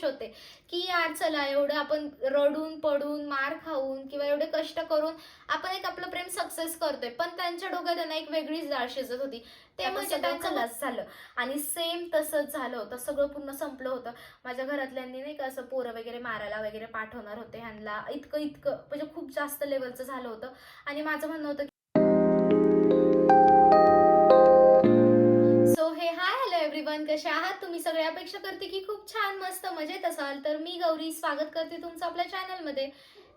खुश होते की यार चला एवढं आपण रडून पडून मार खाऊन किंवा एवढे कष्ट करून आपण एक आपलं प्रेम सक्सेस करतोय, पण त्यांच्या डोक्यात त्यांना एक वेगळीच डाळ शिजत होती. ते म्हणजे त्यांचं खलास झालं आणि सेम तसंच झालं होतं. सगळं पूर्ण संपलं होतं. माझ्या घरातल्यांनी नाही का असं पोरं वगैरे मारायला वगैरे पाठवणार होते ह्यांना, इतकं इतकं म्हणजे खूप जास्त लेवलचं झालं होतं. आणि माझं म्हणणं होतं सो हे हाय हॅलो एव्हरीवन, कसे आहात तुम्ही सगळे? अपेक्षा करते की खूप छान मस्त मजेत असाल. तर मी गौरी स्वागत करते तुमचं आपल्या चॅनलमध्ये.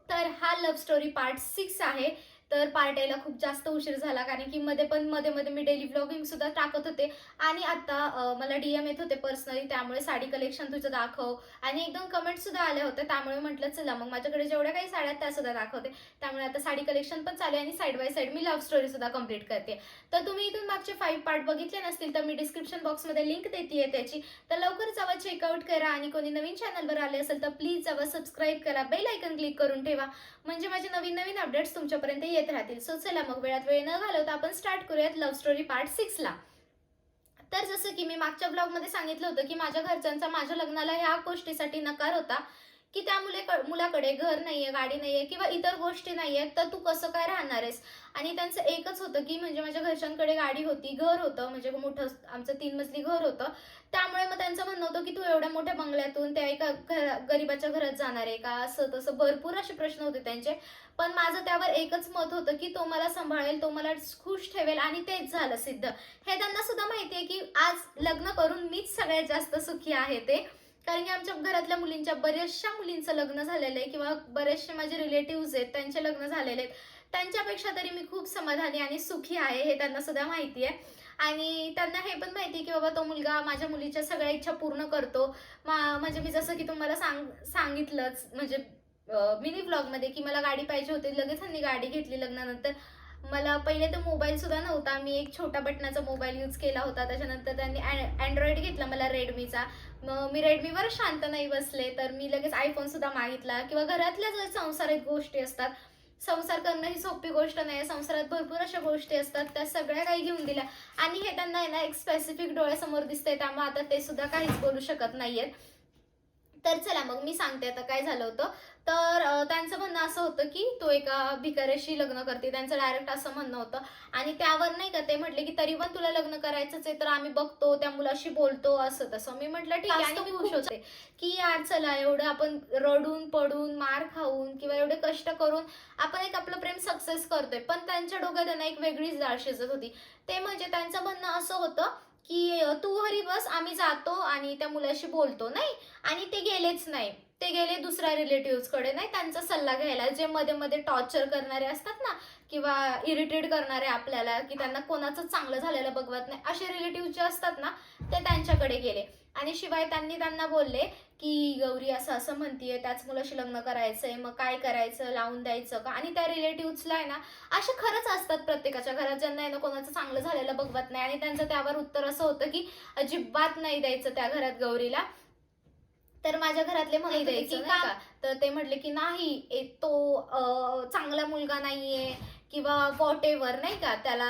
तर हा लव्ह स्टोरी पार्ट 6 आहे. तर पार्ट यायला खूप जास्त उशीर झाला, कारण की मध्ये मध्ये मी डेली व्लॉगिंग सुद्धा टाकत होते. आणि आता मला डीएम येत होते पर्सनली, त्यामुळे साडी कलेक्शन तुझं दाखव, आणि एकदम कमेंट सुद्धा आल्या होत्या. त्यामुळे म्हटलं चला मग माझ्याकडे जेवढ्या काही साड्या आहेत त्या सुद्धा दाखवते. त्यामुळे आता साडी कलेक्शन पण चालू आहे आणि side by side me love story सुद्धा कंप्लीट करते. तर तुम्ही इथून मागचे 5 पार्ट बघितले नसतील तर मी डिस्क्रिप्शन बॉक्समध्ये लिंक देते त्याची. तर लवकर जावा, चेकआउट करा. आणि कोणी नवीन चॅनलवर आले असेल तर प्लीज जावा, सबस्क्राईब करा, बेल आयकन क्लिक करून ठेवा, म्हणजे माझे नवीन नवीन अपडेट्स तुमच्यापर्यंत येत राहतील. सो चला मग वेळात वेळ न घालवता आपण स्टार्ट करूयात लव्ह स्टोरी पार्ट 6 ला. तर जसं की मी मागच्या ब्लॉगमध्ये सांगितलं होतं की माझ्या घरच्यांचा माझ्या लग्नाला ह्या गोष्टीसाठी नकार होता की त्या मुलाकडे घर नाहीये, गाडी नाहीये किंवा इतर गोष्टी नाहीयेत, तर तू कसं काय राहणार आहेस. आणि त्यांचं एकच होतं की म्हणजे माझ्या घरच्यांकडे गाडी होती, घर होतं, म्हणजे मोठं आमचं 3 मजली घर होतं. त्यामुळे मग त्यांचं म्हणणं होतं की तू एवढ्या मोठ्या बंगल्यातून त्या एका गरीबाच्या घरात जाणार आहे का, असं तसं भरपूर असे प्रश्न होते त्यांचे. पण माझं त्यावर एकच मत होतं की तो मला सांभाळेल, तो मला खुश ठेवेल, आणि तेच झालं सिद्ध. हे त्यांना सुद्धा माहिती आहे की आज लग्न करून मीच सगळ्यात जास्त सुखी आहे ते. कारण की आमच्या घरातल्या मुलींच्या बऱ्याचशा मुलींचं लग्न झालेलं आहे किंवा बरेचसे माझे रिलेटिव्ह आहेत त्यांचे लग्न झालेले आहेत. त्यांच्यापेक्षा तरी मी खूप समाधानी आणि सुखी आहे, हे त्यांना सुद्धा माहिती आहे. आणि त्यांना हे पण माहिती आहे की बाबा तो मुलगा माझ्या मुलीच्या सगळ्या इच्छा पूर्ण करतो. म्हणजे मी जसं की तुम्हाला सांगितलंच म्हणजे मिनी ब्लॉगमध्ये की मला गाडी पाहिजे होती, लगेच त्यांनी गाडी घेतली लग्नानंतर. मला पहिले तर मोबाईल सुद्धा नव्हता, मी एक छोटा बटनाचा मोबाईल यूज केला होता. त्याच्यानंतर त्यांनी अँड्रॉइड घेतला मला, रेडमीचा. मग मी रेडमीवर शांत नाही बसले, तर मी लगेच आयफोन सुद्धा मागितला. किंवा घरातल्या ज्या संसारिक गोष्टी असतात, संसार करणं ही सोपी गोष्ट नाही, संसारात भरपूर अशा गोष्टी असतात, त्या सगळ्या काही घेऊन दिल्या. आणि हे त्यांना आहे ना एक स्पेसिफिक डोळ्यासमोर दिसतंय, त्यामुळे आता ते सुद्धा काहीच बोलू शकत नाहीयेत. तर चला मग मी सांगते आता काय झालं होतं. तर त्यांचं म्हणणं असं होतं की तो एका भिकाऱ्याशी लग्न करते, त्यांचं डायरेक्ट असं म्हणणं होतं. आणि त्यावर नाही का ते म्हटले की तरी पण तुला लग्न करायचंच आहे तर आम्ही बघतो, त्या मुलाशी बोलतो, असं तसं. मी म्हटलं ठीक आहे. आणि मी खुश होते की यार चला एवढं आपण रडून पडून मार खाऊन किंवा एवढे कष्ट करून आपण एक आपलं प्रेम सक्सेस करतोय, पण त्यांच्या डोक्यात त्यांना एक वेगळीच डाळ शिजत होती. ते म्हणजे त्यांचं म्हणणं असं होतं की तू घरी बस, आम्ही जातो आणि त्या मुलाशी बोलतो. नाही, आणि ते गेलेच नाही. ते गेले दुसऱ्या रिलेटिव्हकडे, नाही त्यांचा सल्ला घ्यायला, जे मध्ये मध्ये टॉर्चर करणारे असतात ना किंवा इरिटेट करणारे आपल्याला, की त्यांना कोणाचं चांगलं झालेलं बघवत नाही, असे रिलेटिव्ह जे असतात ना ते त्यांच्याकडे गेले. आणि शिवाय त्यांना बोलले की गौरी असं असं म्हणतीये, त्याच मुलाशी लग्न करायचंय, मग काय करायचं, लावून द्यायचं का. आणि त्या रिलेटिव्हला आहे ना असे खरंच असतात प्रत्येकाच्या घरात, ज्यांना आहे ना कोणाचं चांगलं झालेलं बघवत नाही. आणि त्यांचं त्यावर उत्तर असं होतं की अजिबात नाही द्यायचं त्या घरात गौरीला. तर माझ्या घरातले म्हणत होते की का, तर ते म्हटले की नाही, तो चांगला मुलगा नाहीये किंवा वॉट एव्हर, नाही का, त्याला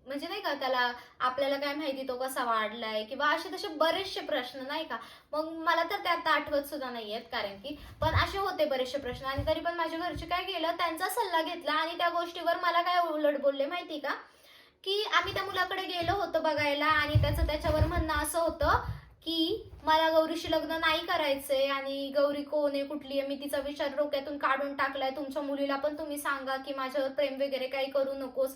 म्हणजे नाही का, त्याला आपल्याला काय माहिती तो कसा वाढलाय किंवा असे तसे बरेचसे प्रश्न, नाही का. मग मला तर त्यात आठवत सुद्धा नाहीयेत, कारण की पण असे होते बरेचसे प्रश्न. आणि तरी पण माझ्या घरचे काय केलं, त्यांचा सल्ला घेतला आणि त्या गोष्टीवर मला काय उलट बोलले माहिती का, की आम्ही त्या मुलाकडे गेलो होतो बघायला आणि त्याच्यावर म्हणणं असं होतं की मला गौरीशी लग्न नाही करायचंय, आणि गौरी कोण आहे, कुठली आहे, मी तिचा विचार डोक्यातून काढून टाकलाय. तुमच्या मुलीला पण तुम्ही सांगा की माझ्यावर प्रेम वगैरे काही करू नकोस,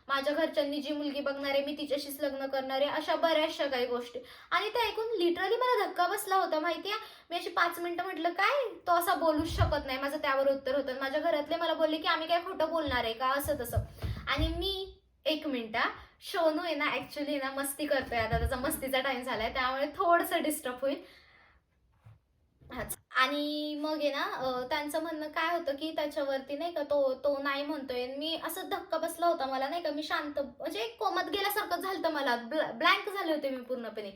माझ्या घरच्यांनी जी मुलगी बघणार आहे मी तिच्याशीच लग्न करणार आहे, अशा बऱ्याचशा काही गोष्टी. आणि ते ऐकून लिटरली मला धक्का बसला होता माहितीये. मी अशी 5 मिनिटं म्हटलं काय, तो असा बोलूच शकत नाही, माझं त्यावर उत्तर होतं. माझ्या घरातले मला बोलले की आम्ही काय खोटं बोलणार आहे का, असं तसं. आणि मी एक मिनिट, शोनू आहे ना ऍक्च्युली ना मस्ती करतोय, आता त्याचा मस्तीचा टाइम झालाय, त्यामुळे थोडंसं डिस्टर्ब होईल. आणि मग आहे ना त्यांचं म्हणणं काय होतं की त्याच्यावरती नाही का तो तो नाही म्हणतोय. मी असं धक्का बसला होता मला, नाही का, मी शांत म्हणजे कोमात गेल्यासारखं झालं मला, ब्लँक झाले होते मी पूर्णपणे.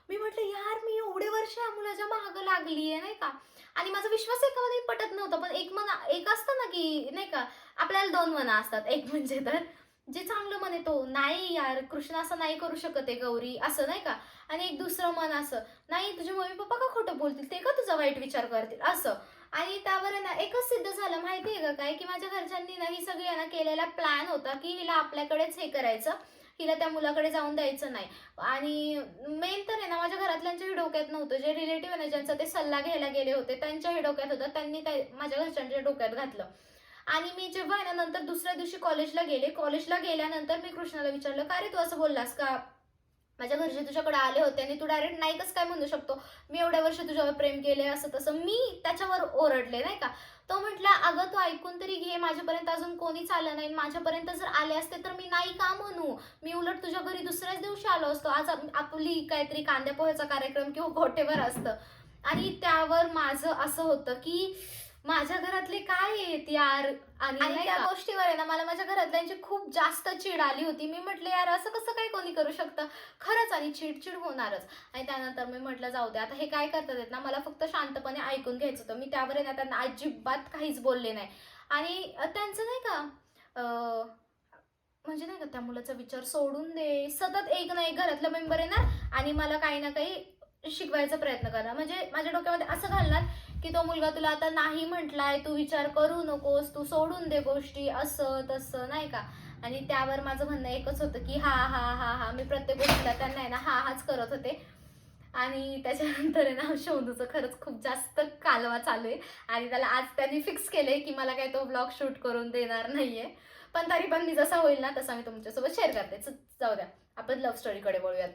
मी म्हटलं यार मी एवढे वर्ष या मुलाच्या मागं लागलीये, नाही का. आणि माझा विश्वास एकामध्ये पटत नव्हता. पण एक असतं ना की नाही का, आपल्याला 2 मनं असतात. एक म्हणजे तर जे चांगलं मन आहे तो नाही यार, कृष्ण असं नाही करू शकत आहे गौरी, असं नाही का. आणि एक दुसरं मन असं, नाही तुझे मम्मी पप्पा का खोटं बोलतील ते का तुझा वाईट विचार करतील असं. आणि त्यावर आहे ना एकच सिद्ध झालं माहिती आहे का काय, की माझ्या घरच्यांनी ना ही सगळी आहे ना केलेला प्लॅन होता की हिला आपल्याकडेच हे करायचं, हिला त्या मुलाकडे जाऊन द्यायचं नाही. आणि मेन तर आहे ना माझ्या घरातल्यांच्याही डोक्यात नव्हतं, जे रिलेटिव्ह आहे ना ज्यांचा ते सल्ला घ्यायला गेले होते त्यांच्याही डोक्यात होतं, त्यांनी काय माझ्या घरच्यांच्या डोक्यात घातलं. आणि मी जेव्हा आहे ना नंतर दुसऱ्या दिवशी कॉलेजला गेले, कॉलेजला गेल्यानंतर मी कृष्णाला विचारलं, का रे तू असं बोललास का? माझ्या घरचे तुझ्याकडे आले होते आणि तू डायरेक्ट नाही कसं काय म्हणू शकतो, मी एवढ्या वर्ष तुझ्यावर प्रेम केले असं तसं. मी त्याच्यावर ओरडले नाही का. तो म्हटला, अगं तू ऐकून तरी घे, माझ्यापर्यंत अजून कोणीच आलं नाही, माझ्यापर्यंत जर आले असते तर मी नाही का म्हणू, मी उलट तुझ्या घरी दुसऱ्याच दिवशी आलो असतो, आज आपली काहीतरी कांद्या पोह्याचा कार्यक्रम किंवा व्हॉटेवर असतं. आणि त्यावर माझं असं होतं की माझ्या घरातले काय आहेत यार. आणि त्या गोष्टीवर आहे ना मला माझ्या घरातल्यांची खूप जास्त चीड आली होती. मी म्हटलं यार असं कसं काय कोणी करू शकतं खरंच, आणि चिडचिड होणारच. आणि त्यानंतर मी म्हटलं जाऊ दे आता हे काय करतात ना, मला फक्त शांतपणे ऐकून घ्यायचं होतं. मी त्यावर आहे ना त्यांना अजिबात काहीच बोलले नाही. आणि त्यांचं नाही का म्हणजे नाही का त्या मुलाचा विचार सोडून दे, सतत एक ना एक घरातलं मेंबर येणार आणि मला काही ना काही शिकवायचा प्रयत्न करणार. म्हणजे माझ्या डोक्यामध्ये असं घालणार की तो मुलगा तुला आता नाही म्हटलाय, तू विचार करू नकोस, तू सोडून दे गोष्टी, असं तसं नाही का. आणि त्यावर माझं म्हणणं एकच होतं की हा हा हा हा, मी प्रत्येक गोष्टीला त्यांना आहे ना हा हाच करत होते. आणि त्याच्यानंतर आहे ना शोधूचं खरंच खूप जास्त कालवा चालू आहे. आणि त्याला आज त्यांनी फिक्स केलंय की मला काही तो ब्लॉग शूट करून देणार नाहीये. पण तरी पण मी जसा होईल ना तसा मी तुमच्यासोबत शेअर करते. जाऊ द्या, आपण लव्ह स्टोरीकडे बोलूयात.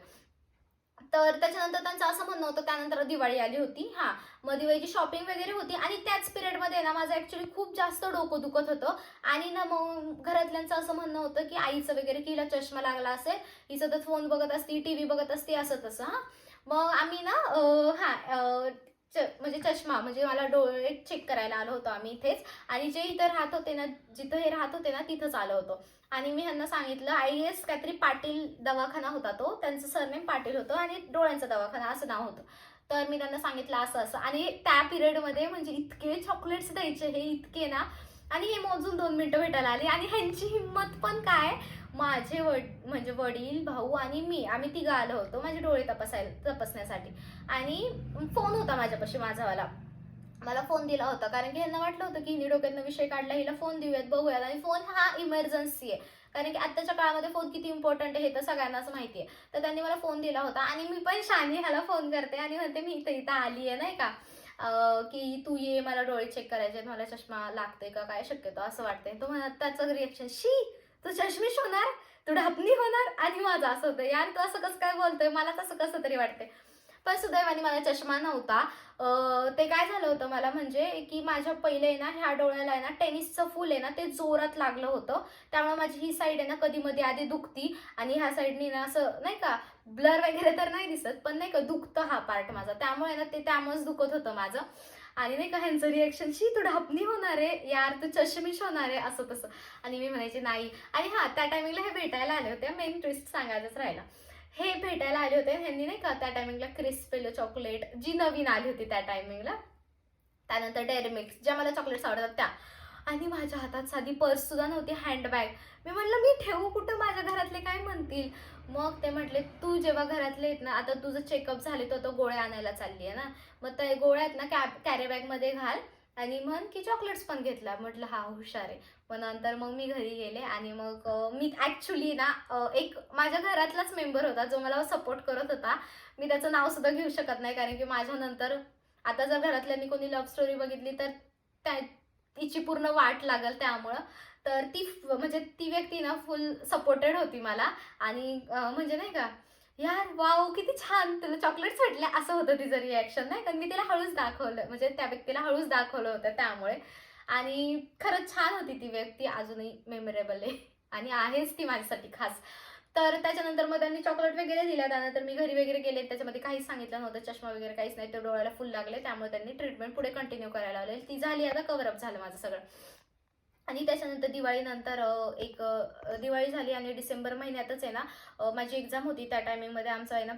तर त्याच्यानंतर त्यांचं असं म्हणणं होतं, त्यानंतर दिवाळी आली होती. हां, मग दिवाळीची शॉपिंग वगैरे होती आणि त्याच पिरियडमध्ये ना माझं ॲक्च्युली खूप जास्त डोकं दुखत होतं. आणि ना मग घरातल्यांचं असं म्हणणं होतं की आईचं वगैरे की हिला चष्मा लागला असेल, ही सतत फोन बघत असती, टीव्ही बघत असते, असं तसं. हां, मग आम्ही ना म्हणजे चष्मा म्हणजे मला डोळे चेक करायला आलो होतो आम्ही इथेच. आणि जे इथं राहत होते ना, जिथं हे राहत होते ना तिथंच आलो होतो. आणि मी ह्यांना सांगितलं, आय गेस काहीतरी पाटील दवाखाना होता तो, त्यांचं सरनेम पाटील होतं आणि डोळ्यांचा दवाखाना असं नाव होतं. तर मी त्यांना सांगितलं असं असं. आणि त्या पिरियडमध्ये म्हणजे इतके चॉकलेट्स द्यायचे हे इतके ना. आणि हे मोजून 2 मिनिटं भेटायला आली. आणि ह्यांची हिंमत पण काय, माझे म्हणजे वडील, भाऊ आणि मी, आम्ही तिघं आलो होतो माझे डोळे तपासण्यासाठी. आणि फोन होता माझ्यापाशी माझावाला, मला फोन दिला होता कारण की ह्यांना वाटलं होतं की हिने डोक्यातनं विषय काढला, हिला फोन देऊयात बघूयात. आणि फोन हा इमर्जन्सी आहे, कारण की आत्ताच्या काळामध्ये फोन किती इम्पॉर्टंट आहे हे तर सगळ्यांनाच माहिती आहे. तर त्यांनी मला फोन दिला होता आणि मी पण शानी ह्याला फोन करते आणि म्हणते मी इथं इथं आली आहे नाही का, की तू ये, मला डोळे चेक करायचे, मला चष्मा लागते का काय शक्यतो असं वाटतंय. तो म्हणत, त्याचं रिएक्शन, शी तू चष्मिश होणार, तू ढापणी होणार. आणि माझं असं होतं यार तू असं कसं काय बोलतोय, मला तसं कसं तरी वाटते. पण सुदैवाने मला चष्मा नव्हता. ते काय झालं होतं मला म्हणजे की माझ्या पहिले आहे ना ह्या डोळ्याला आहे ना टेनिसचं फूल आहे ना ते जोरात लागलं होतं. त्यामुळे माझी ही साईड आहे ना कधी मध्ये आधी दुखती आणि ह्या साईडनी ना असं नाही का ब्लर वगैरे तर नाही दिसत, पण नाही का दुखतं हा पार्ट माझा, त्यामुळे ना ते त्यामुळेच दुखत होतं माझं. आणि नाही का ह्यांचं रिएक्शन, शी तू ढापणी होणार आहे यार, तू चष्मिश होणार आहे, असं तसं. आणि मी म्हणायचे नाही. आणि हां, त्या टायमिंगला हे भेटायला आले होते, मेन ट्विस्ट सांगायचंच राहिला. हे भेटायला आले होते, ह्यांनी नाही का त्या टायमिंगला क्रिस्पेलो चॉकलेट जी नवीन आली होती त्या टायमिंगला, त्यानंतर डेअरी मिल्क ज्या मला चॉकलेट्स आवडतात त्या. आणि माझ्या हातात साधी पर्स सुद्धा नव्हती, हँडबॅग. मी म्हटलं मी ठेवू कुठं, माझ्या घरातले काय म्हणतील. मग ते म्हटले तू जेव्हा घरातले आहेत ना, आता तुझं चेकअप झाले तर तो गोळ्या आणायला चालली आहे ना, मग त्या गोळ्या आहेत ना कॅरी बॅगमध्ये घाल आणि म्हण की चॉकलेट्स पण घेतला. म्हटलं हा हुशार आहे. मग नंतर मग मी घरी गेले आणि मग मी ॲक्च्युली ना एक माझ्या घरातलाच मेंबर होता जो मला सपोर्ट करत होता. मी त्याचं नाव सुद्धा घेऊ शकत नाही कारण की माझ्यानंतर आता जर घरातल्यांनी कोणी लव्ह स्टोरी बघितली तर त्या तिची पूर्ण वाट लागल त्यामुळं. तर म्हणजे ती व्यक्ती ना फुल सपोर्टेड होती मला. आणि म्हणजे नाही का यार वाव किती छान तुला चॉकलेट्स भेटल्या असं होतं तिचं रिॲक्शन नाही, कारण मी तिला हळूच दाखवलं, म्हणजे त्या व्यक्तीला हळूच दाखवलं होतं त्यामुळे. आणि खरंच छान होती ती व्यक्ती, अजूनही मेमोरेबल आहे आणि आहेच ती माझ्यासाठी खास. तर त्याच्यानंतर मग त्यांनी चॉकलेट वगैरे दिल्या. त्यानंतर मी घरी वगैरे गेले, त्याच्यामध्ये काहीच सांगितलं नव्हतं, चष्मा वगैरे काहीच नाही, ते डोळ्याला फुल लागले, त्यामुळे त्यांनी ट्रीटमेंट पुढे कंटिन्यू करायला लावली. ती झाली, आता कव्हरअप झालं माझं सगळं. आणि त्याच्यानंतर दिवाळीनंतर दिवाळी झाली आणि डिसेंबर महिन्यातच आहे ना माझी एक्झाम होती. त्या टायमिंगमध्ये आमचं आहे ना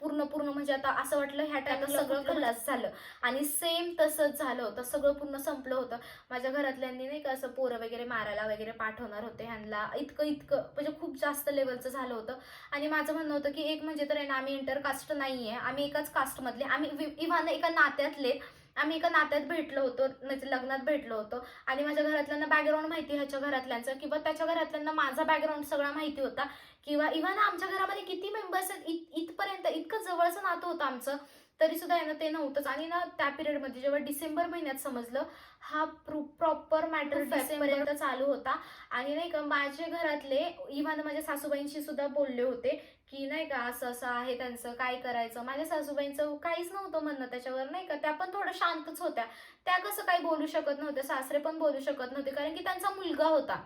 पूर्ण म्हणजे आता असं वाटलं ह्या टाइमला सगळं खल्लास झालं. आणि सेम तसंच झालं होतं, सगळं पूर्ण संपलं होतं. माझ्या घरातल्यांनी नाही का असं पोरं वगैरे मारायला वगैरे पाठवणार होते ह्यांना, इतकं म्हणजे खूप जास्त लेवलचं झालं होतं. आणि माझं म्हणणं होतं की एक म्हणजे तर आहे ना, आम्ही इंटरकास्ट नाही आहे, आम्ही एकाच कास्टमधले, आम्ही इव्हन एका नात्यातले, आम्ही एका नात्यात भेटलो होतो, म्हणजे लग्नात भेटलो होतो. आणि माझ्या घरातल्यांना बॅकग्राऊंड माहिती ह्याच्या घरातल्यांचं, किंवा त्याच्या घरातल्यांना माझा बॅकग्राऊंड सगळा माहिती होता. किंवा इव्हन आमच्या घरामध्ये किती मेंबर्स आहेत, इथपर्यंत इतकं जवळचं नातं होतं आमचं, तरी सुद्धा आहे ना ते नव्हतंच. आणि ना त्या पिरियडमध्ये जेव्हा डिसेंबर महिन्यात समजलं, हा प्रॉपर मॅटर डिसेंबरपर्यंत चालू होता. आणि नाही का माझे घरातले इव्हन माझ्या सासूबाईंशी सुद्धा बोलले होते की नाही का असं असं आहे त्यांचं, काय करायचं. माझ्या सासूबाईंचं काहीच नव्हतं म्हणणं त्याच्यावर, नाही का, त्या पण थोडं शांतच होत्या. त्या कसं काही बोलू शकत नव्हते, सासरे पण बोलू शकत नव्हते, कारण की त्यांचा मुलगा होता.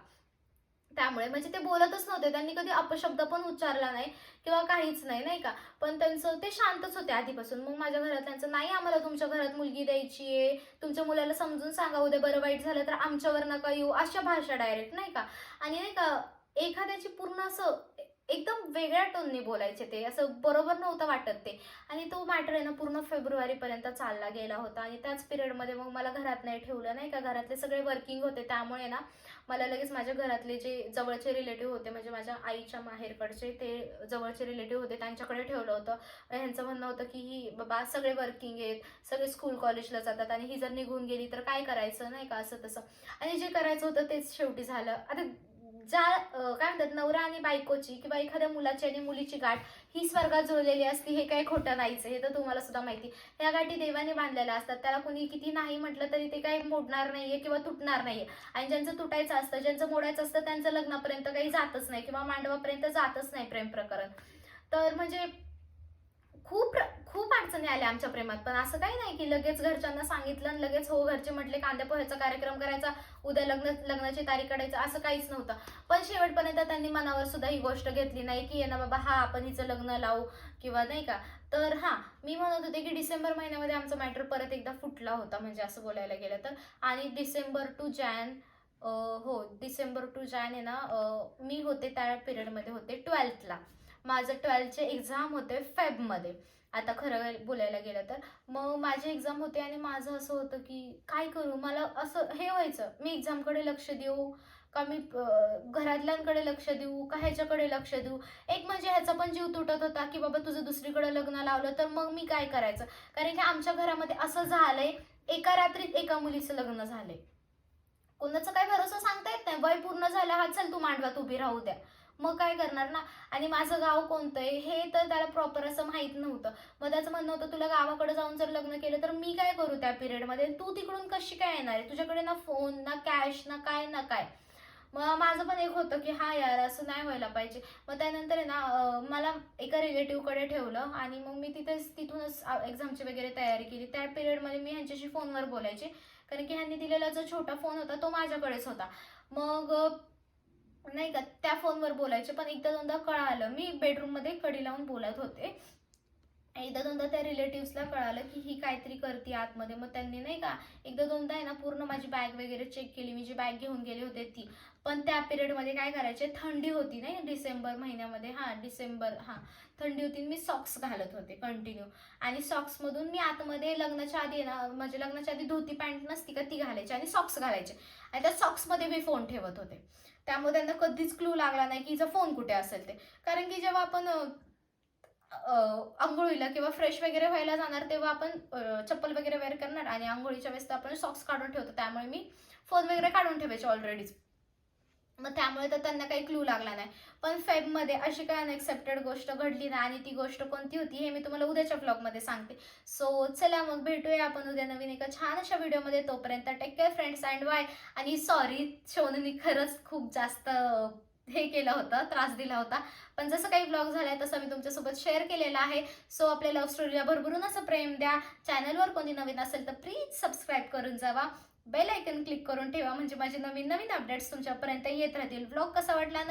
त्यामुळे म्हणजे ते बोलतच नव्हते, त्यांनी कधी अपशब्द पण उच्चारला नाही किंवा काहीच नाही, नाही का. पण त्यांचं ते शांतच होते आधीपासून. मग माझ्या घरातल्यांचं, नाही आम्हाला तुमच्या घरात मुलगी द्यायची आहे, तुमच्या मुलाला समजून सांगा, उद्या बरं वाईट झालं तर आमच्यावर नका येऊ, अशा भाषा डायरेक्ट, नाही का. आणि नाही का एखाद्याची पूर्ण असं एकदम वेगळ्या टोननी बोलायचे, ते असं बरोबर नव्हतं वाटत ते. आणि तो मॅटर आहे ना पूर्ण फेब्रुवारीपर्यंत चालला गेला होता. आणि त्याच पिरियडमध्ये मग मला घरात नाही ठेवलं, नाही का, घरातले सगळे वर्किंग होते, त्यामुळे ना मला लगेच माझ्या घरातले जे जवळचे रिलेटिव्ह होते, म्हणजे माझ्या आईच्या माहेरकडचे ते जवळचे रिलेटिव्ह होते, त्यांच्याकडे ठेवलं होतं. ह्यांचं म्हणणं होतं की ही बाबा सगळे वर्किंग आहेत, सगळे स्कूल कॉलेजला जातात, आणि ही जर निघून गेली तर काय करायचं, नाही का, असं तसं. आणि जे करायचं होतं तेच शेवटी झालं. आता ज्या काय म्हणतात, नवरा आणि बायकोची किंवा एखाद्या मुलाची आणि मुलीची गाठ ही स्वर्गात जुळलेली असती, हे काही खोटं नाहीच, हे तर तुम्हाला सुद्धा माहिती. ह्या गाठी देवाने बांधलेल्या असतात, त्याला कुणी किती नाही म्हटलं तरी ते काही मोडणार नाहीये किंवा तुटणार नाहीये. आणि ज्यांचं तुटायचं असतं, ज्यांचं मोडायचं असतं, त्यांचं लग्नापर्यंत काही जातच नाही किंवा मांडवापर्यंत जातच नाही प्रेम प्रकरण. तर म्हणजे खूप खूप अडचणी आल्या आमच्या प्रेमात. पण असं काही नाही की लगेच घरच्यांना सांगितलं आणि लगेच हो घरचे म्हटले कांद्या पोह्याचा कार्यक्रम करायचा, उद्या लग्नाची तारीख काढायचं, असं काहीच नव्हतं. पण शेवटपर्यंत त्यांनी मनावर सुद्धा ही गोष्ट घेतली नाही की ना बाबा हा आपण हिचं लग्न लावू किंवा नाही का. तर हा मी म्हणत होते की डिसेंबर महिन्यामध्ये आमचा मॅटर परत एकदा फुटला होता, म्हणजे असं बोलायला गेलं तर. आणि डिसेंबर टू जॅन हो डिसेंबर टू जॅन आहे ना, मी होते त्या पिरियडमध्ये होते 12th ला. माझं 12th एक्झाम होते फेबमध्ये. आता खरं बोलायला गेलं तर मग माझी एक्झाम होते आणि माझं असं होतं की काय करू, मला असं हे व्हायचं, मी एक्झामकडे लक्ष देऊ का, मी घरातल्यांकडे लक्ष देऊ का, ह्याच्याकडे लक्ष देऊ. एक म्हणजे ह्याचा पण जीव तुटत होता की बाबा तुझं दुसरीकडे लग्न लावलं तर मग मी काय करायचं. कारण की आमच्या घरामध्ये असं झालंय, एका रात्रीत एका मुलीचं लग्न झालंय. कोणाचा काय भरोसा सांगता येत नाही. वय पूर्ण झालं, हा चल तू मांडवात उभी राहू द्या, मग काय करणार ना. आणि माझं गाव कोणतं आहे हे तर त्याला प्रॉपर असं माहीत नव्हतं. मग त्याचं म्हणणं होतं तुला गावाकडे जाऊन जर लग्न केलं तर मी काय करू त्या पिरियडमध्ये, तू तिकडून कशी काय येणार आहे, तुझ्याकडे ना फोन ना कॅश ना काय ना काय. मग माझं पण एक होतं की हा यार असं नाही व्हायला पाहिजे. मग त्यानंतर आहे ना मला एका रिलेटिव्हकडे ठेवलं आणि मग मी तिथूनच एक्झामची वगैरे तयारी केली. त्या पिरियडमध्ये मी ह्यांच्याशी फोनवर बोलायचे, कारण की ह्यांनी दिलेला जो छोटा फोन होता तो माझ्याकडेच होता. मग नाही का त्या फोनवर बोलायचे. पण एकदा दोनदा कळालं, मी बेडरूममध्ये कडी लावून बोलत होते, एकदा दोनदा त्या रिलेटिव्सला कळालं की ही काहीतरी करते आतमध्ये. मग त्यांनी नाही का एकदा दोनदा आहे ना पूर्ण माझी बॅग वगैरे चेक केली, मी जी बॅग घेऊन गेले होते ती. पण त्या पिरियडमध्ये काय करायचे, थंडी होती नाही डिसेंबर महिन्यामध्ये, थंडी होती, मी सॉक्स घालत होते कंटिन्यू. आणि सॉक्समधून मी आतमध्ये लग्नाच्या आधी ना, म्हणजे लग्नाच्या आधी धोती पॅन्ट नसती का ती घालायची आणि सॉक्स घालायचे, आणि त्या सॉक्समध्ये मी फोन ठेवत होते. त्यामुळे त्यांना कधीच क्लू लागला नाही की हिचा फोन कुठे असेल ते. कारण की जेव्हा आपण अंघोळीला किंवा फ्रेश वगैरे व्हायला जाणार तेव्हा आपण चप्पल वगैरे वेअर करणार, आणि अंघोळीच्या वेळेस आपण सॉक्स काढून ठेवतो, त्यामुळे मी फोन वगैरे काढून ठेवायचे ऑलरेडीच. मग त्यामुळे तर त्यांना काही क्लू लागला नाही. पण फेबमध्ये अशी काही अनएक्सेप्टेड गोष्ट घडली ना, आणि ती गोष्ट कोणती होती हे मी तुम्हाला उद्याच्या ब्लॉगमध्ये सांगते. सो चला मग भेटूया आपण उद्या नवीन एका छान अशा व्हिडिओमध्ये. तोपर्यंत take care friends and bye. आणि सॉरी, शोनूनी खरंच खूप जास्त हे केलं होतं, त्रास दिला होता, पण जसं काही ब्लॉग झालाय तसं मी तुमच्यासोबत शेअर केलेला आहे. सो आपल्या लव्ह स्टोरीला भरभरून असं प्रेम द्या. चॅनलवर कोणी नवीन असेल तर प्लीज सबस्क्राईब करून जावा, बेल आयकन क्लिक करून ठेवा, म्हणजे माझे नवीन नवीन अपडेट्स तुमच्यापर्यंत येत राहतील. ब्लॉग कसा वाटला